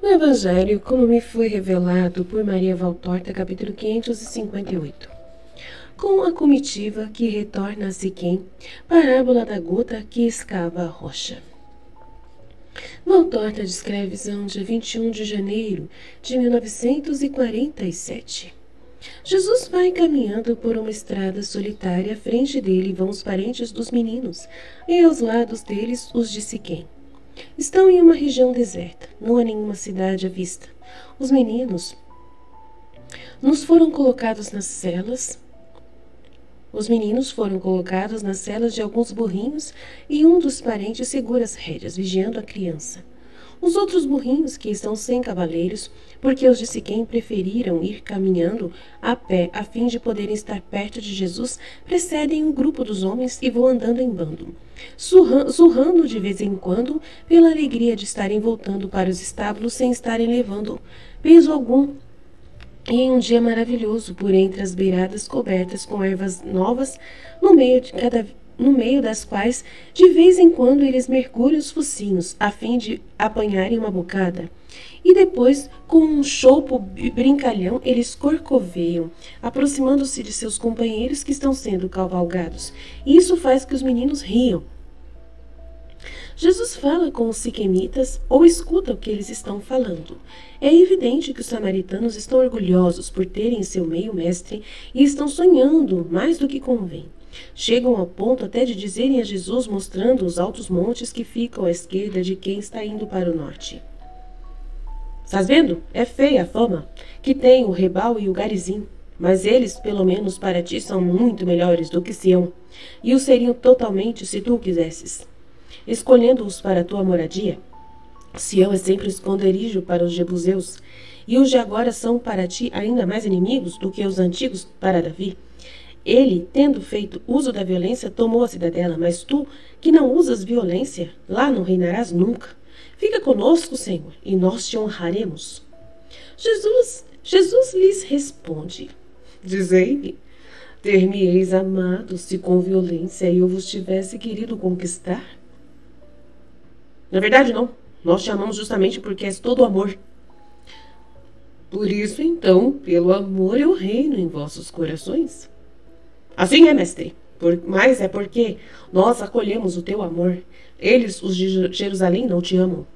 No Evangelho, como me foi revelado por Maria Valtorta, capítulo 558. Com a comitiva que retorna a Siquém, parábola da gota que escava a rocha. Valtorta descreve visão dia 21 de janeiro de 1947. Jesus vai caminhando por uma estrada solitária. À frente dele vão os parentes dos meninos, e aos lados deles os de Siquém. Estão em uma região deserta, não há nenhuma cidade à vista. Os meninos nos foram colocados nas celas. Os meninos foram colocados nas celas de alguns burrinhos e um dos parentes segura as rédeas, vigiando a criança. Os outros burrinhos, que estão sem cavaleiros, porque os de Siquém preferiram ir caminhando a pé a fim de poderem estar perto de Jesus, precedem o grupo dos homens e vão andando em bando, surrando de vez em quando pela alegria de estarem voltando para os estábulos sem estarem levando peso algum. E em um dia maravilhoso, por entre as beiradas cobertas com ervas novas, no meio das quais, de vez em quando, eles mergulham os focinhos, a fim de apanharem uma bocada. E depois, com um chopo brincalhão, eles corcoveiam, aproximando-se de seus companheiros que estão sendo cavalgados. E isso faz que os meninos riam. Jesus fala com os siquemitas ou escuta o que eles estão falando. É evidente que os samaritanos estão orgulhosos por terem em seu meio mestre e estão sonhando mais do que convém. Chegam ao ponto até de dizerem a Jesus, mostrando os altos montes que ficam à esquerda de quem está indo para o norte: "Estás vendo? É feia a fama que tem o Rebal e o Garizim, mas eles, pelo menos para ti, são muito melhores do que Sião, e o seriam totalmente se tu o quisesses, escolhendo-os para a tua moradia. Sião é sempre esconderijo para os jebuseus, e os de agora são para ti ainda mais inimigos do que os antigos para Davi. Ele, tendo feito uso da violência, tomou a cidadela, mas tu, que não usas violência, lá não reinarás nunca. Fica conosco, Senhor, e nós te honraremos." Jesus lhes responde: "Dizei-me, ter-me-eis amado se com violência eu vos tivesse querido conquistar? Na verdade, não. Nós te amamos justamente porque és todo amor. Por isso, então, pelo amor eu reino em vossos corações. Assim é, mestre, mas é porque nós acolhemos o teu amor. Eles, os de Jerusalém, não te amam."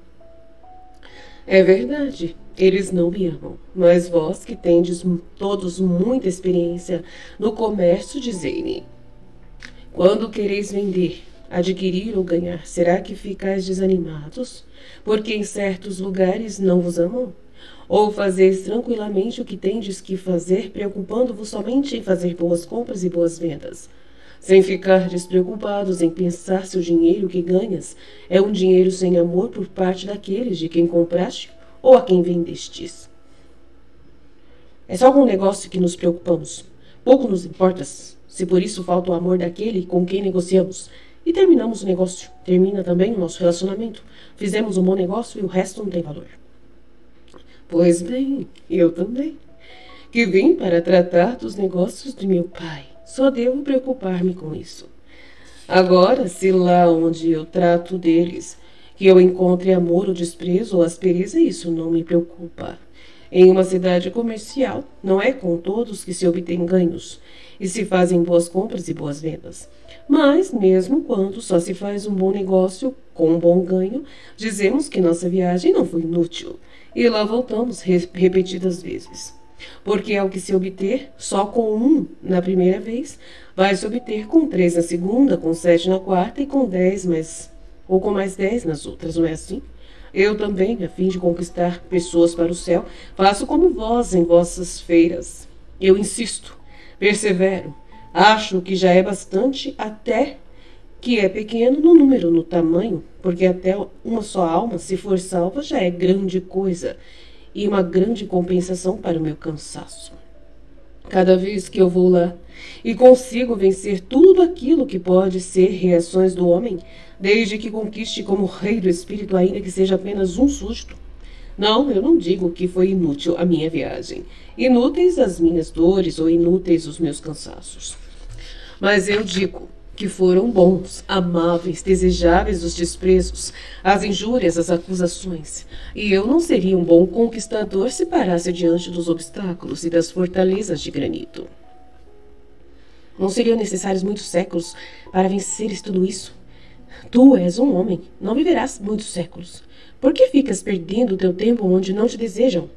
"É verdade, eles não me amam, mas vós que tendes todos muita experiência no comércio, dizei-me, quando quereis vender, adquirir ou ganhar, será que ficais desanimados, porque em certos lugares não vos amam? Ou fazeis tranquilamente o que tendes que fazer, preocupando-vos somente em fazer boas compras e boas vendas, sem ficar despreocupados em pensar se o dinheiro que ganhas é um dinheiro sem amor por parte daqueles de quem compraste ou a quem vendestes? É só algum negócio que nos preocupamos. Pouco nos importa se por isso falta o amor daquele com quem negociamos. E terminamos o negócio. Termina também o nosso relacionamento. Fizemos um bom negócio e o resto não tem valor." "Pois bem, eu também, que vim para tratar dos negócios de meu pai. Só devo preocupar-me com isso. Agora, se lá onde eu trato deles, que eu encontre amor ou desprezo ou aspereza, isso não me preocupa. Em uma cidade comercial, não é com todos que se obtém ganhos e se fazem boas compras e boas vendas. Mas, mesmo quando só se faz um bom negócio com um bom ganho, dizemos que nossa viagem não foi inútil e lá voltamos repetidas vezes. Porque ao que se obter só com um na primeira vez, vai se obter com 3 na segunda, com 7 na quarta e com 10 ou com mais 10 nas outras, não é assim? Eu também, a fim de conquistar pessoas para o céu, faço como vós em vossas feiras. Eu insisto, persevero, acho que já é bastante, até que é pequeno no número, no tamanho, porque até uma só alma, se for salva, já é grande coisa e uma grande compensação para o meu cansaço. Cada vez que eu vou lá e consigo vencer tudo aquilo que pode ser reações do homem, desde que conquiste como rei do espírito, ainda que seja apenas um susto. Não, eu não digo que foi inútil a minha viagem, inúteis as minhas dores ou inúteis os meus cansaços. Mas eu digo que foram bons, amáveis, desejáveis os desprezos, as injúrias, as acusações. E eu não seria um bom conquistador se parasse diante dos obstáculos e das fortalezas de granito. Não seriam necessários muitos séculos para venceres tudo isso? Tu és um homem, não viverás muitos séculos. Por que ficas perdendo o teu tempo onde não te desejam?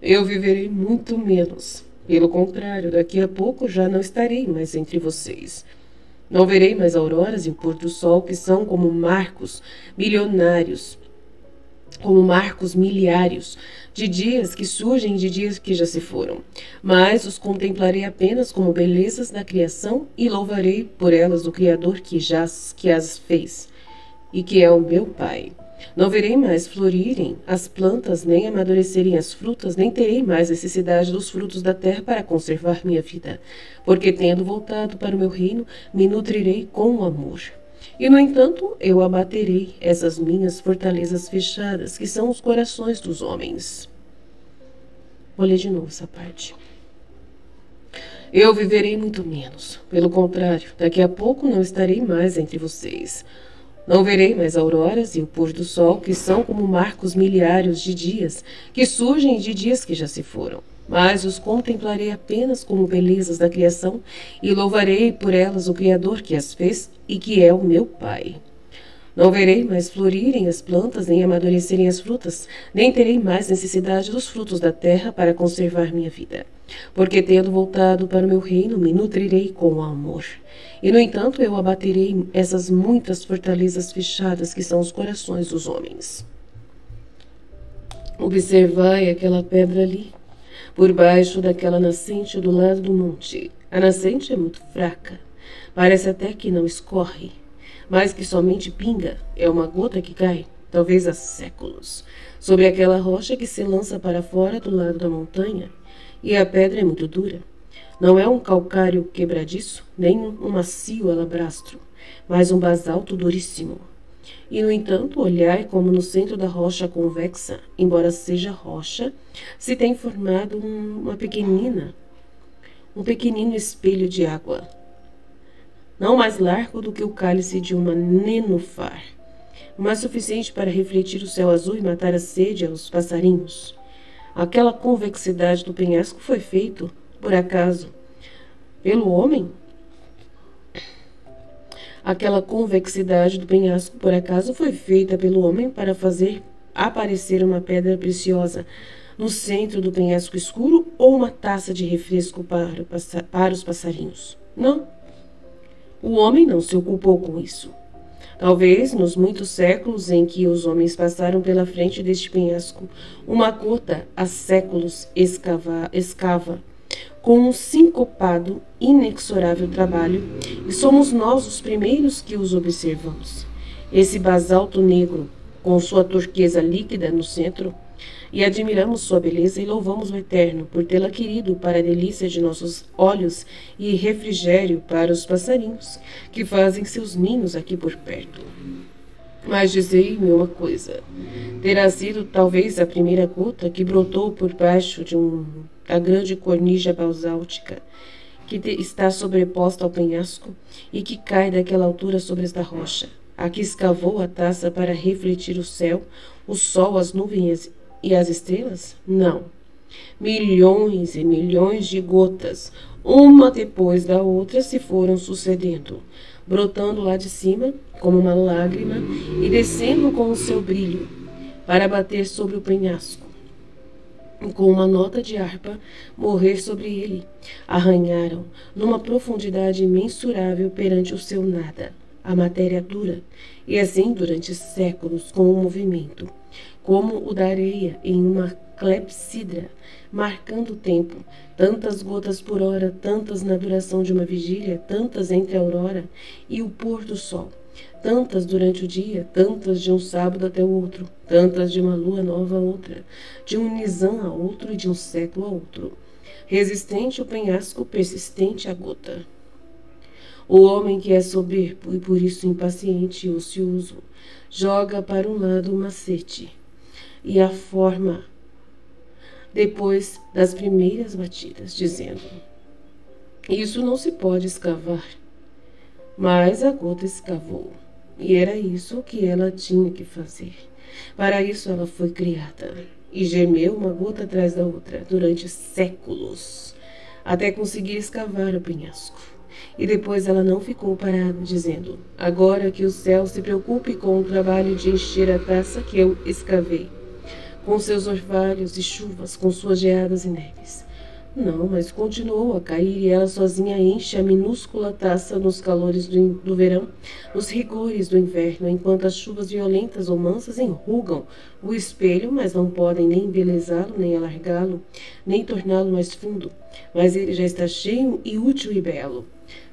Eu viverei muito menos. Pelo contrário, daqui a pouco já não estarei mais entre vocês. Não verei mais auroras e o pôr do sol, que são como marcos milionários, como marcos miliários, de dias que surgem e de dias que já se foram. Mas os contemplarei apenas como belezas da criação e louvarei por elas o Criador que as fez, e que é o meu Pai. Não verei mais florirem as plantas, nem amadurecerem as frutas, nem terei mais necessidade dos frutos da terra para conservar minha vida, porque tendo voltado para o meu reino, me nutrirei com o amor. E, no entanto, eu abaterei essas minhas fortalezas fechadas, que são os corações dos homens. Vou ler de novo essa parte. Eu viverei muito menos. Pelo contrário, daqui a pouco não estarei mais entre vocês. Não verei mais auroras e o pôr do sol, que são como marcos miliários de dias, que surgem de dias que já se foram. Mas os contemplarei apenas como belezas da criação e louvarei por elas o Criador que as fez e que é o meu Pai. Não verei mais florirem as plantas, nem amadurecerem as frutas, nem terei mais necessidade dos frutos da terra para conservar minha vida. Porque, tendo voltado para o meu reino, me nutrirei com o amor. E, no entanto, eu abaterei essas muitas fortalezas fechadas que são os corações dos homens. Observai aquela pedra ali, por baixo daquela nascente do lado do monte. A nascente é muito fraca, parece até que não escorre, mas que somente pinga, é uma gota que cai, talvez há séculos, sobre aquela rocha que se lança para fora do lado da montanha, e a pedra é muito dura. Não é um calcário quebradiço, nem um macio alabrastro, mas um basalto duríssimo. E, no entanto, olhai como no centro da rocha convexa, embora seja rocha, se tem formado um pequenino espelho de água, não mais largo do que o cálice de uma nenúfar, mas suficiente para refletir o céu azul e matar a sede aos passarinhos. Aquela convexidade do penhasco foi feito, por acaso, pelo homem? Aquela convexidade do penhasco, por acaso, foi feita pelo homem para fazer aparecer uma pedra preciosa no centro do penhasco escuro ou uma taça de refresco para os passarinhos? Não. O homem não se ocupou com isso. Talvez, nos muitos séculos em que os homens passaram pela frente deste penhasco, uma gota há séculos escava com um sincopado, inexorável trabalho, e somos nós os primeiros que os observamos. Esse basalto negro, com sua turquesa líquida no centro, e admiramos sua beleza e louvamos o Eterno por tê-la querido para a delícia de nossos olhos e refrigério para os passarinhos, que fazem seus ninhos aqui por perto. Mas dizei-me uma coisa, terá sido talvez a primeira gota que brotou por baixo da grande cornija basáltica que está sobreposta ao penhasco e que cai daquela altura sobre esta rocha, a que escavou a taça para refletir o céu, o sol, as nuvens e as estrelas? Não. Milhões e milhões de gotas, uma depois da outra, se foram sucedendo, brotando lá de cima, como uma lágrima, e descendo com o seu brilho, para bater sobre o penhasco. Com uma nota de harpa, morrer sobre ele. Arranharam, numa profundidade imensurável perante o seu nada, a matéria dura, e assim durante séculos, com um movimento, como o da areia em uma clepsidra, marcando o tempo, tantas gotas por hora, tantas na duração de uma vigília, tantas entre a aurora e o pôr do sol, tantas durante o dia, tantas de um sábado até o outro, tantas de uma lua nova a outra, de um Nisan a outro e de um século a outro. Resistente o penhasco, persistente a gota. O homem que é soberbo e por isso impaciente e ocioso, joga para um lado o macete e a forma depois das primeiras batidas, dizendo: isso não se pode escavar, Mas a gota escavou. E era isso que ela tinha que fazer. Para isso ela foi criada. E gemeu uma gota atrás da outra durante séculos, até conseguir escavar o penhasco. E depois ela não ficou parada, dizendo: agora que o céu se preocupe com o trabalho de encher a taça que eu escavei, com seus orvalhos e chuvas, com suas geadas e neves. Não, mas continuou a cair e ela sozinha enche a minúscula taça nos calores do verão, nos rigores do inverno, enquanto as chuvas violentas ou mansas enrugam o espelho, mas não podem nem embelezá-lo, nem alargá-lo, nem torná-lo mais fundo. Mas ele já está cheio e útil e belo.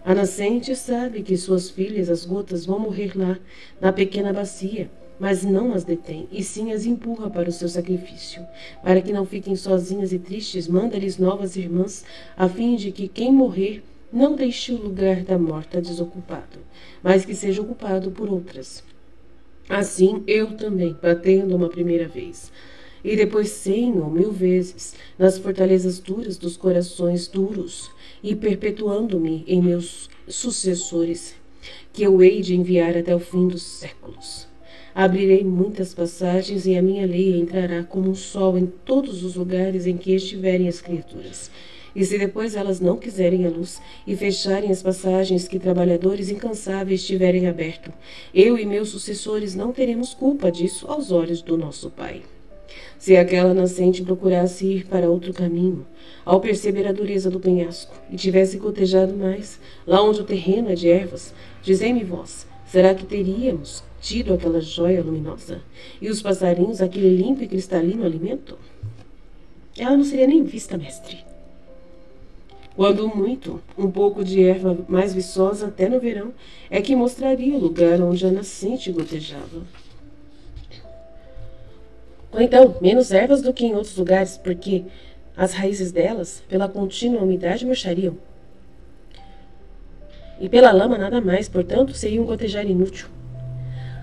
A nascente sabe que suas filhas, as gotas, vão morrer lá, na pequena bacia, mas não as detém, e sim as empurra para o seu sacrifício. Para que não fiquem sozinhas e tristes, manda-lhes novas irmãs, a fim de que quem morrer não deixe o lugar da morta desocupado, mas que seja ocupado por outras. Assim eu também, batendo uma primeira vez, e depois 100 ou 1000 vezes, nas fortalezas duras dos corações duros, e perpetuando-me em meus sucessores, que eu hei de enviar até o fim dos séculos. Abrirei muitas passagens e a minha lei entrará como um sol em todos os lugares em que estiverem as criaturas. E se depois elas não quiserem a luz e fecharem as passagens que trabalhadores incansáveis tiverem aberto, eu e meus sucessores não teremos culpa disso aos olhos do nosso Pai. Se aquela nascente procurasse ir para outro caminho, ao perceber a dureza do penhasco, e tivesse cotejado mais, lá onde o terreno é de ervas, dizei-me vós, será que teríamos tido aquela joia luminosa, e os passarinhos aquele limpo e cristalino alimento? Ela não seria nem vista, mestre. Quando muito, um pouco de erva mais viçosa até no verão, é que mostraria o lugar onde a nascente gotejava. Ou então, menos ervas do que em outros lugares, porque as raízes delas, pela contínua umidade, murchariam. E pela lama nada mais, portanto, seria um gotejar inútil.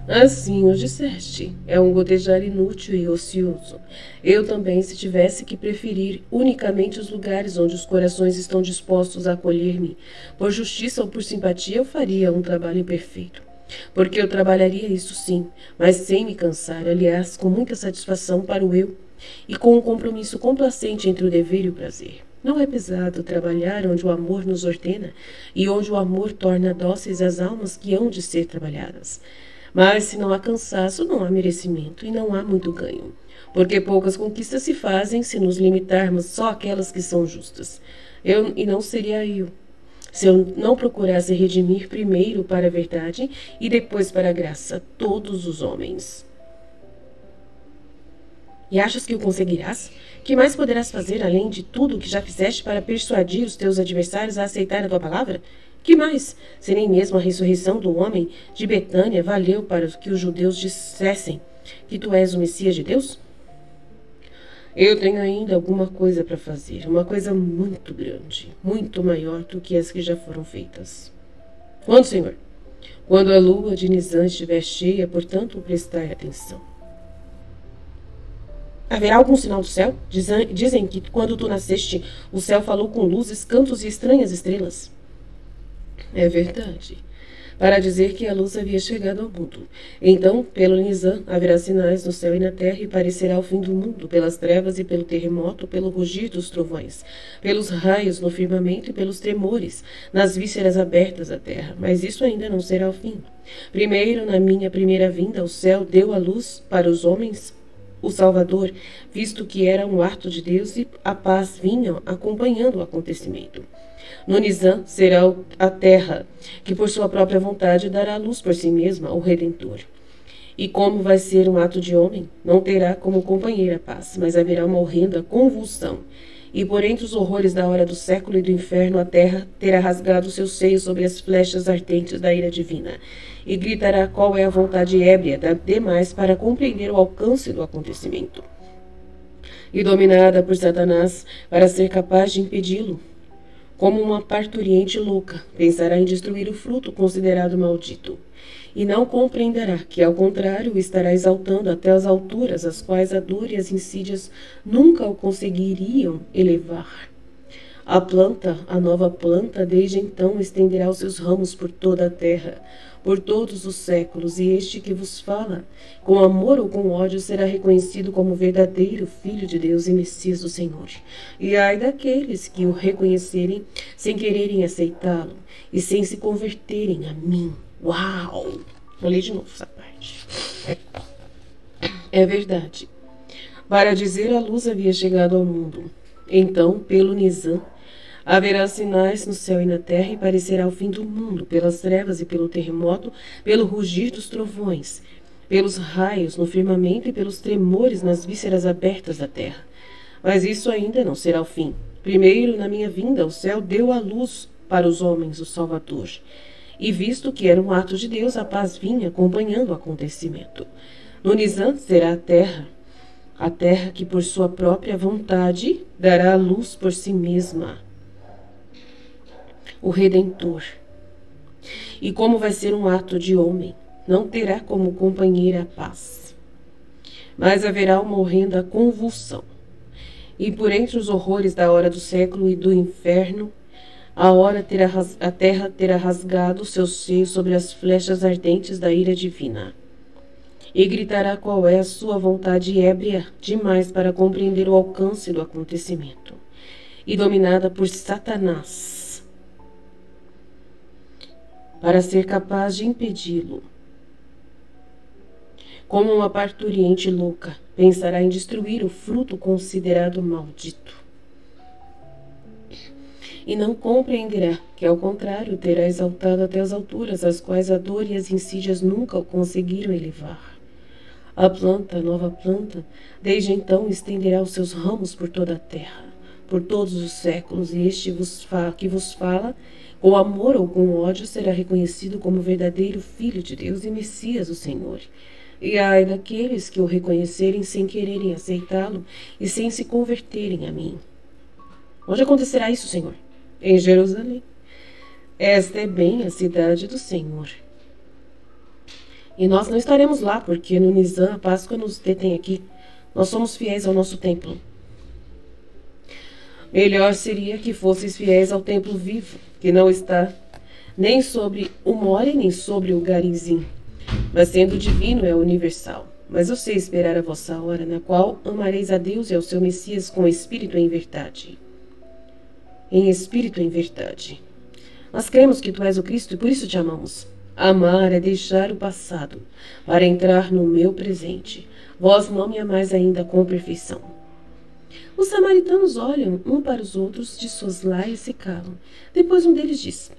Assim o disseste, é um gotejar inútil e ocioso. Eu também, se tivesse que preferir unicamente os lugares onde os corações estão dispostos a acolher-me, por justiça ou por simpatia, eu faria um trabalho perfeito. Porque eu trabalharia isso sim, mas sem me cansar, aliás, com muita satisfação para o eu, e com um compromisso complacente entre o dever e o prazer. Não é pesado trabalhar onde o amor nos ordena, e onde o amor torna dóceis as almas que hão de ser trabalhadas. Mas se não há cansaço, não há merecimento e não há muito ganho, porque poucas conquistas se fazem se nos limitarmos só àquelas que são justas. E não seria eu, se eu não procurasse redimir primeiro para a verdade e depois para a graça todos os homens. E achas que o conseguirás? Que mais poderás fazer além de tudo o que já fizeste para persuadir os teus adversários a aceitar a tua palavra? Que mais? Se nem mesmo a ressurreição do homem de Betânia valeu para que os judeus dissessem que tu és o Messias de Deus? Eu tenho ainda alguma coisa para fazer, uma coisa muito grande, muito maior do que as que já foram feitas. Quando, Senhor? Quando a lua de Nisan estiver cheia, portanto, prestai atenção. Haverá algum sinal do céu? Dizem que quando tu nasceste, o céu falou com luzes, cantos e estranhas estrelas. É verdade. Para dizer que a luz havia chegado ao mundo. Então, pelo Nisan, haverá sinais no céu e na terra, e parecerá o fim do mundo, pelas trevas e pelo terremoto, pelo rugir dos trovões, pelos raios no firmamento e pelos tremores, nas vísceras abertas da terra. Mas isso ainda não será o fim. Primeiro, na minha primeira vinda, o céu deu a luz para os homens, o Salvador, visto que era um ato de Deus e a paz vinha acompanhando o acontecimento. No Nisan será a terra, que por sua própria vontade dará a luz por si mesma, o Redentor. E como vai ser um ato de homem, não terá como companheira a paz, mas haverá uma horrenda convulsão. E por entre os horrores da hora do século e do inferno, a terra terá rasgado seus seios sobre as flechas ardentes da ira divina, e gritará qual é a vontade ébria da demais para compreender o alcance do acontecimento. E dominada por Satanás, para ser capaz de impedi-lo, como uma parturiente louca, pensará em destruir o fruto considerado maldito. E não compreenderá que, ao contrário, o estará exaltando até as alturas às quais a dor e as insídias nunca o conseguiriam elevar. A nova planta, desde então estenderá os seus ramos por toda a terra, por todos os séculos, e este que vos fala, com amor ou com ódio, será reconhecido como verdadeiro Filho de Deus e Messias do Senhor. E ai daqueles que o reconhecerem sem quererem aceitá-lo e sem se converterem a mim. Uau! Vou ler de novo essa parte. É verdade. Para dizer a luz havia chegado ao mundo. Então, pelo Nisan, haverá sinais no céu e na terra, e parecerá o fim do mundo, pelas trevas e pelo terremoto, pelo rugir dos trovões, pelos raios no firmamento e pelos tremores nas vísceras abertas da terra. Mas isso ainda não será o fim. Primeiro, na minha vinda, o céu deu à luz para os homens o Salvador. E visto que era um ato de Deus, a paz vinha acompanhando o acontecimento. No Nisan será a terra que por sua própria vontade dará a luz por si mesma, o Redentor. E como vai ser um ato de homem, não terá como companheira a paz, mas haverá uma horrenda convulsão. E por entre os horrores da hora do século e do inferno, a terra terá rasgado seus seios sobre as flechas ardentes da ira divina. E gritará qual é a sua vontade ébria demais para compreender o alcance do acontecimento. E dominada por Satanás, para ser capaz de impedi-lo. Como uma parturiente louca, pensará em destruir o fruto considerado maldito. E não compreenderá que, ao contrário, terá exaltado até as alturas, as quais a dor e as insídias nunca o conseguiram elevar. A nova planta, desde então estenderá os seus ramos por toda a terra, por todos os séculos, e este que vos fala, com amor ou com ódio, será reconhecido como verdadeiro Filho de Deus e Messias, o Senhor. E ai daqueles que o reconhecerem sem quererem aceitá-lo e sem se converterem a mim. Onde acontecerá isso, Senhor? Em Jerusalém. Esta é bem a cidade do Senhor. E nós não estaremos lá, porque no Nisan a Páscoa nos detém aqui. Nós somos fiéis ao nosso templo. Melhor seria que fosseis fiéis ao templo vivo, que não está nem sobre o More, nem sobre o Garizim, mas sendo divino é universal. Mas eu sei esperar a vossa hora, na qual amareis a Deus e ao seu Messias com espírito e em verdade. Em espírito e em verdade. Nós cremos que tu és o Cristo e por isso te amamos. Amar é deixar o passado para entrar no meu presente. Vós não me amais ainda com perfeição. Os samaritanos olham um para os outros de soslaio e se calam. Depois um deles diz: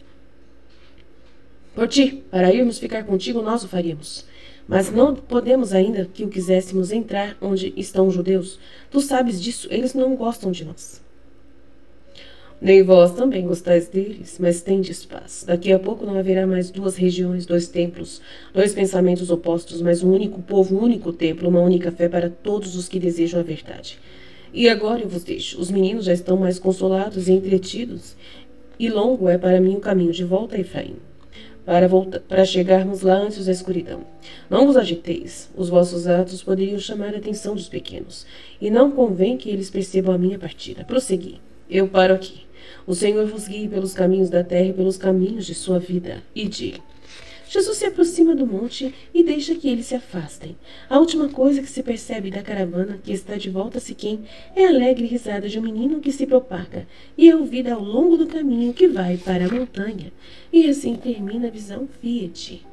Por ti, para irmos ficar contigo, nós o faríamos. Mas não podemos ainda que o quiséssemos entrar onde estão os judeus. Tu sabes disso, eles não gostam de nós. Nem vós também gostais deles, mas tendes paz. Daqui a pouco não haverá mais duas regiões, dois templos, dois pensamentos opostos, mas um único povo, um único templo, uma única fé para todos os que desejam a verdade. E agora eu vos deixo. Os meninos já estão mais consolados e entretidos, e longo é para mim o caminho de volta a Efraim, para chegarmos lá antes da escuridão. Não vos agiteis. Os vossos atos poderiam chamar a atenção dos pequenos, e não convém que eles percebam a minha partida. Prossegui. Eu paro aqui. O Senhor vos guie pelos caminhos da terra e pelos caminhos de sua vida. Ide. Jesus se aproxima do monte e deixa que eles se afastem. A última coisa que se percebe da caravana que está de volta a Siquém é a alegre risada de um menino que se propaga e é ouvida ao longo do caminho que vai para a montanha. E assim termina a visão Fiat.